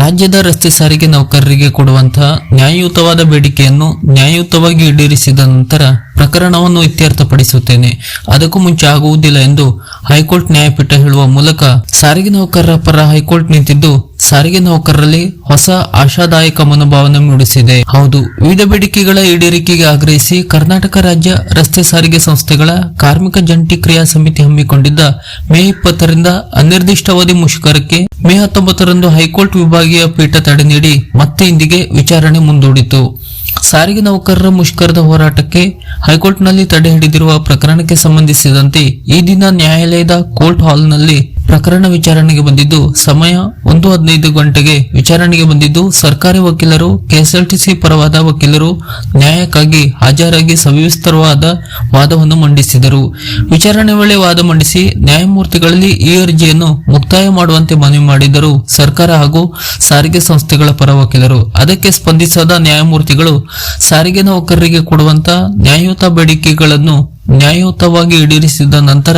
ರಾಜ್ಯದ ರಸ್ತೆ ಸಾರಿಗೆ ನೌಕರರಿಗೆ ಕೊಡುವಂತಹ ನ್ಯಾಯಯುತವಾದ ಬೇಡಿಕೆಯನ್ನು ನ್ಯಾಯಯುತವಾಗಿ ಈಡೇರಿಸಿದ ನಂತರ ಪ್ರಕರಣವನ್ನು ಇತ್ಯರ್ಥಪಡಿಸುತ್ತೇನೆ. ಅದಕ್ಕೂ ಮುಂಚೆ ಆಗುವುದಿಲ್ಲ ಎಂದು ಹೈಕೋರ್ಟ್ ನ್ಯಾಯಪೀಠ ಹೇಳುವ ಮೂಲಕ ಸಾರಿಗೆ ನೌಕರರ ಪರ ಹೈಕೋರ್ಟ್ ನಿಂತಿದ್ದು ಸಾರಿಗೆ ನೌಕರರಲ್ಲಿ ಹೊಸ ಆಶಾದಾಯಕ ಮನೋಭಾವನೆ ಮೂಡಿಸಿದೆ. ಹೌದು, ವಿವಿಧ ಬೇಡಿಕೆಗಳ ಈಡೇರಿಕೆಗೆ ಆಗ್ರಹಿಸಿ ಕರ್ನಾಟಕ ರಾಜ್ಯ ರಸ್ತೆ ಸಾರಿಗೆ ಸಂಸ್ಥೆಗಳ ಕಾರ್ಮಿಕ ಜಂಟಿ ಕ್ರಿಯಾ ಸಮಿತಿ ಹಮ್ಮಿಕೊಂಡಿದ್ದ ಮೇ 20ರಿಂದ ಅನಿರ್ದಿಷ್ಟಾವಧಿ ಮುಷ್ಕರಕ್ಕೆ ಮೇ 19ರಂದು ಹೈಕೋರ್ಟ್ ವಿಭಾಗೀಯ ಪೀಠ ತಡೆ ನೀಡಿ ಮತ್ತೆ ಇಂದಿಗೆ ವಿಚಾರಣೆ ಮುಂದೂಡಿತು. ಸಾರಿಗೆ ನೌಕರರ ಮುಷ್ಕರದ ಹೋರಾಟಕ್ಕೆ ಹೈಕೋರ್ಟ್ನಲ್ಲಿ ತಡೆ ಹಿಡಿದಿರುವ ಪ್ರಕರಣಕ್ಕೆ ಸಂಬಂಧಿಸಿದಂತೆ ಈ ದಿನ ನ್ಯಾಯಾಲಯದ ಕೋರ್ಟ್ ಹಾಲ್ನಲ್ಲಿ ಪ್ರಕರಣ ವಿಚಾರಣೆಗೆ ಬಂದಿದ್ದು ಸಮಯ 1:15 ಗಂಟೆಗೆ ವಿಚಾರಣೆಗೆ ಬಂದಿದ್ದು ಸರ್ಕಾರಿ ವಕೀಲರು, ಕೆಎಸ್ಆರ್ಟಿಸಿ ಪರವಾದ ವಕೀಲರು ನ್ಯಾಯಕ್ಕಾಗಿ ಹಾಜರಾಗಿ ಸವಿಸ್ತರವಾದ ವಾದವನ್ನು ಮಂಡಿಸಿದರು. ವಿಚಾರಣೆ ವೇಳೆ ವಾದ ಮಂಡಿಸಿ ನ್ಯಾಯಮೂರ್ತಿಗಳಲ್ಲಿ ಈ ಅರ್ಜಿಯನ್ನು ಮುಕ್ತಾಯ ಮಾಡುವಂತೆ ಮನವಿ ಮಾಡಿದರು ಸರ್ಕಾರ ಹಾಗೂ ಸಾರಿಗೆ ಸಂಸ್ಥೆಗಳ ಪರ ವಕೀಲರು. ಅದಕ್ಕೆ ಸ್ಪಂದಿಸದ ನ್ಯಾಯಮೂರ್ತಿಗಳು ಸಾರಿಗೆ ನೌಕರರಿಗೆ ಕೊಡುವಂತ ನ್ಯಾಯಯುತ ಬೇಡಿಕೆಗಳನ್ನು ನ್ಯಾಯಯುತವಾಗಿ ಈಡೇರಿಸಿದ ನಂತರ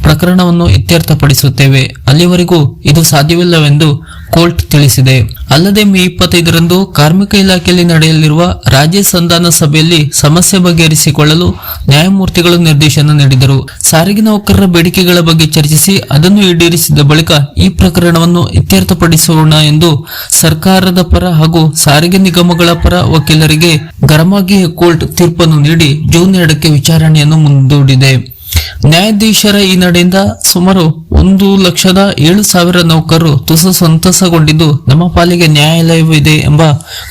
ಪ್ರಕರಣವನ್ನು ಇತ್ಯರ್ಥಪಡಿಸುತ್ತೇವೆ. ಅಲ್ಲಿವರೆಗೂ ಇದು ಸಾಧ್ಯವಿಲ್ಲವೆಂದು ಕೋರ್ಟ್ ತಿಳಿಸಿದೆ. ಅಲ್ಲದೆ ಮೇ 25ರಂದು ಕಾರ್ಮಿಕ ಇಲಾಖೆಯಲ್ಲಿ ನಡೆಯಲಿರುವ ರಾಜ್ಯ ಸಂಧಾನ ಸಭೆಯಲ್ಲಿ ಸಮಸ್ಯೆ ಬಗೆಹರಿಸಿಕೊಳ್ಳಲು ನ್ಯಾಯಮೂರ್ತಿಗಳು ನಿರ್ದೇಶನ ನೀಡಿದರು. ಸಾರಿಗೆ ನೌಕರರ ಬೇಡಿಕೆಗಳ ಬಗ್ಗೆ ಚರ್ಚಿಸಿ ಅದನ್ನು ಈಡೇರಿಸಿದ ಬಳಿಕ ಈ ಪ್ರಕರಣವನ್ನು ಇತ್ಯರ್ಥಪಡಿಸೋಣ ಎಂದು ಸರ್ಕಾರದ ಪರ ಹಾಗೂ ಸಾರಿಗೆ ನಿಗಮಗಳ ಪರ ವಕೀಲರಿಗೆ ಗರಮಾಗಿ ಕೋರ್ಟ್ ತೀರ್ಪನ್ನು ನೀಡಿ ಜೂನ್ 2ಕ್ಕೆ ವಿಚಾರಣೆಯನ್ನು ಮುಂದೂಡಿದೆ. ನ್ಯಾಯಾಧೀಶರ ಈ ನಡೆಯಿಂದ ಸುಮಾರು 1,07,000 ನೌಕರರು ತುಸು ಸಂತಸಗೊಂಡಿದ್ದು ನಮ್ಮ ಪಾಲಿಗೆ ನ್ಯಾಯಾಲಯವಿದೆ ಎಂಬ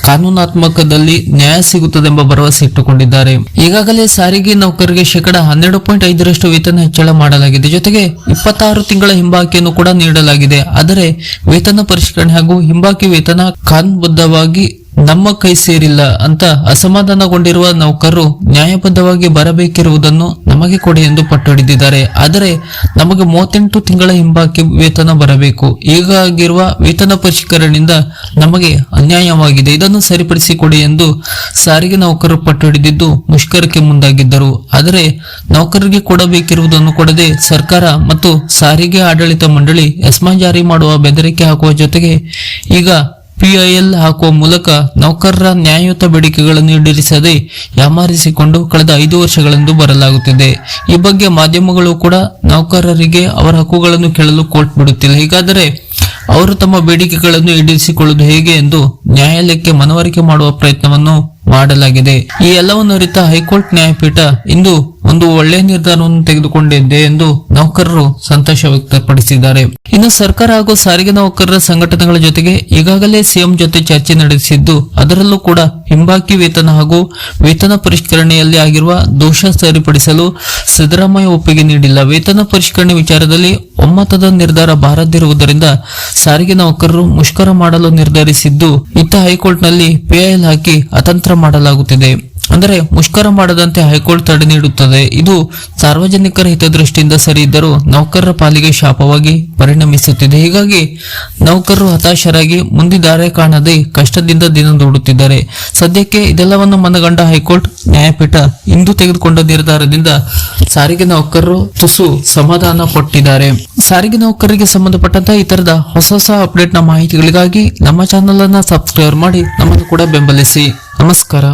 ಕಾನೂನಾತ್ಮಕದಲ್ಲಿ ನ್ಯಾಯ ಸಿಗುತ್ತದೆಂಬ ಭರವಸೆ ಇಟ್ಟುಕೊಂಡಿದ್ದಾರೆ. ಈಗಾಗಲೇ ಸಾರಿಗೆ ನೌಕರರಿಗೆ 12.5% ವೇತನ ಹೆಚ್ಚಳ ಮಾಡಲಾಗಿದೆ. ಜೊತೆಗೆ 26 ತಿಂಗಳ ಹಿಂಬಾಕಿಯನ್ನು ಕೂಡ ನೀಡಲಾಗಿದೆ. ಆದರೆ ವೇತನ ಪರಿಷ್ಕರಣೆ ಹಾಗೂ ಹಿಂಬಾಕಿ ವೇತನ ಕಾನೂನುಬದ್ಧವಾಗಿ ನಮ್ಮ ಕೈ ಸೇರಿಲ್ಲ ಅಂತ ಅಸಮಾಧಾನಗೊಂಡಿರುವ ನೌಕರರು ನ್ಯಾಯಬದ್ಧವಾಗಿ ಬರಬೇಕಿರುವುದನ್ನು ನಮಗೆ ಕೊಡಿ ಎಂದು ಪಟ್ಟು ಹಿಡಿದಿದ್ದಾರೆ. ಆದರೆ ನಮಗೆ 38 ತಿಂಗಳ ಹಿಂಬಾಕಿ ವೇತನ ಬರಬೇಕು. ಈಗಾಗಿರುವ ವೇತನ ಪರಿಷ್ಕರಣೆಯಿಂದ ನಮಗೆ ಅನ್ಯಾಯವಾಗಿದೆ, ಇದನ್ನು ಸರಿಪಡಿಸಿಕೊಡಿ ಎಂದು ಸಾರಿಗೆ ನೌಕರರು ಪಟ್ಟು ಹಿಡಿದಿದ್ದು ಮುಷ್ಕರಕ್ಕೆ ಮುಂದಾಗಿದ್ದರು. ಆದರೆ ನೌಕರರಿಗೆ ಕೊಡಬೇಕಿರುವುದನ್ನು ಕೊಡದೆ ಸರ್ಕಾರ ಮತ್ತು ಸಾರಿಗೆ ಆಡಳಿತ ಮಂಡಳಿ ಎಸ್ಮಾ ಜಾರಿ ಮಾಡುವ ಬೆದರಿಕೆ ಹಾಕುವ ಜೊತೆಗೆ ಈಗ PIL ಹಾಕುವ ಮೂಲಕ ನೌಕರರ ನ್ಯಾಯಯುತ ಬೇಡಿಕೆಗಳನ್ನು ಈಡೇರಿಸದೆ ಯಾಮಾರಿಸಿಕೊಂಡು ಕಳೆದ 5 ವರ್ಷಗಳೆಂದು ಬರಲಾಗುತ್ತಿದೆ. ಈ ಬಗ್ಗೆ ಮಾಧ್ಯಮಗಳು ಕೂಡ ನೌಕರರಿಗೆ ಅವರ ಹಕ್ಕುಗಳನ್ನು ಕೇಳಲು ಕೋರ್ಟ್ ಬಿಡುತ್ತಿಲ್ಲ. ಹೀಗಾದರೆ ಅವರು ತಮ್ಮ ಬೇಡಿಕೆಗಳನ್ನು ಈಡೇರಿಸಿಕೊಳ್ಳುವುದು ಹೇಗೆ ಎಂದು ನ್ಯಾಯಾಲಯಕ್ಕೆ ಮನವರಿಕೆ ಮಾಡುವ ಪ್ರಯತ್ನವನ್ನು ಮಾಡಲಾಗಿದೆ. ಈ ಎಲ್ಲವನ್ನು ಅರಿತ ಹೈಕೋರ್ಟ್ ನ್ಯಾಯಪೀಠ ಇಂದು ಒಂದು ಒಳ್ಳೆಯ ನಿರ್ಧಾರವನ್ನು ತೆಗೆದುಕೊಂಡಿದೆ ಎಂದು ನೌಕರರು ಸಂತೋಷ ವ್ಯಕ್ತಪಡಿಸಿದ್ದಾರೆ. ಇನ್ನು ಸರ್ಕಾರ ಹಾಗೂ ಸಾರಿಗೆ ನೌಕರರ ಸಂಘಟನೆಗಳ ಜೊತೆಗೆ ಈಗಾಗಲೇ ಸಿಎಂ ಜೊತೆ ಚರ್ಚೆ ನಡೆಸಿದ್ದು ಅದರಲ್ಲೂ ಕೂಡ ಹಿಂಬಾಕಿ ವೇತನ ಹಾಗೂ ವೇತನ ಪರಿಷ್ಕರಣೆಯಲ್ಲಿ ಆಗಿರುವ ದೋಷ ಸರಿಪಡಿಸಲು ಸಿದ್ದರಾಮಯ್ಯ ಒಪ್ಪಿಗೆ ನೀಡಿಲ್ಲ. ವೇತನ ಪರಿಷ್ಕರಣೆ ವಿಚಾರದಲ್ಲಿ ಒಮ್ಮತದ ನಿರ್ಧಾರ ಬಾರದಿರುವುದರಿಂದ ಸಾರಿಗೆ ನೌಕರರು ಮುಷ್ಕರ ಮಾಡಲು ನಿರ್ಧರಿಸಿದ್ದು ಇತ್ತ ಹೈಕೋರ್ಟ್ನಲ್ಲಿ PIL ಹಾಕಿ ಅತಂತ್ರ ಮಾಡಲಾಗುತ್ತಿದೆ. ಅಂದರೆ ಮುಷ್ಕರ ಮಾಡದಂತೆ ಹೈಕೋರ್ಟ್ ತಡೆ ನೀಡುತ್ತದೆ. ಇದು ಸಾರ್ವಜನಿಕರ ಹಿತದೃಷ್ಟಿಯಿಂದ ಸರಿ ಇದ್ದರೂ ನೌಕರರ ಪಾಲಿಗೆ ಶಾಪವಾಗಿ ಪರಿಣಮಿಸುತ್ತಿದೆ. ಹೀಗಾಗಿ ನೌಕರರು ಹತಾಶರಾಗಿ ಮುಂದೆ ದಾರಿ ಕಾಣದೆ ಕಷ್ಟದಿಂದ ದಿನ ದೂಡುತ್ತಿದ್ದಾರೆ. ಸದ್ಯಕ್ಕೆ ಇದೆಲ್ಲವನ್ನು ಮನಗಂಡ ಹೈಕೋರ್ಟ್ ನ್ಯಾಯಪೀಠ ಇಂದು ತೆಗೆದುಕೊಂಡ ನಿರ್ಧಾರದಿಂದ ಸಾರಿಗೆ ನೌಕರರು ತುಸು ಸಮಾಧಾನ ಪಟ್ಟಿದ್ದಾರೆ. ಸಾರಿಗೆ ನೌಕರರಿಗೆ ಸಂಬಂಧಪಟ್ಟಂತ ಈ ತರದ ಹೊಸ ಅಪ್ಡೇಟ್ ನ ಮಾಹಿತಿಗಳಿಗಾಗಿ ನಮ್ಮ ಚಾನೆಲ್ ಅನ್ನ ಸಬ್ಸ್ಕ್ರೈಬ್ ಮಾಡಿ ನಮ್ಮನ್ನು ಕೂಡ ಬೆಂಬಲಿಸಿ. ನಮಸ್ಕಾರ.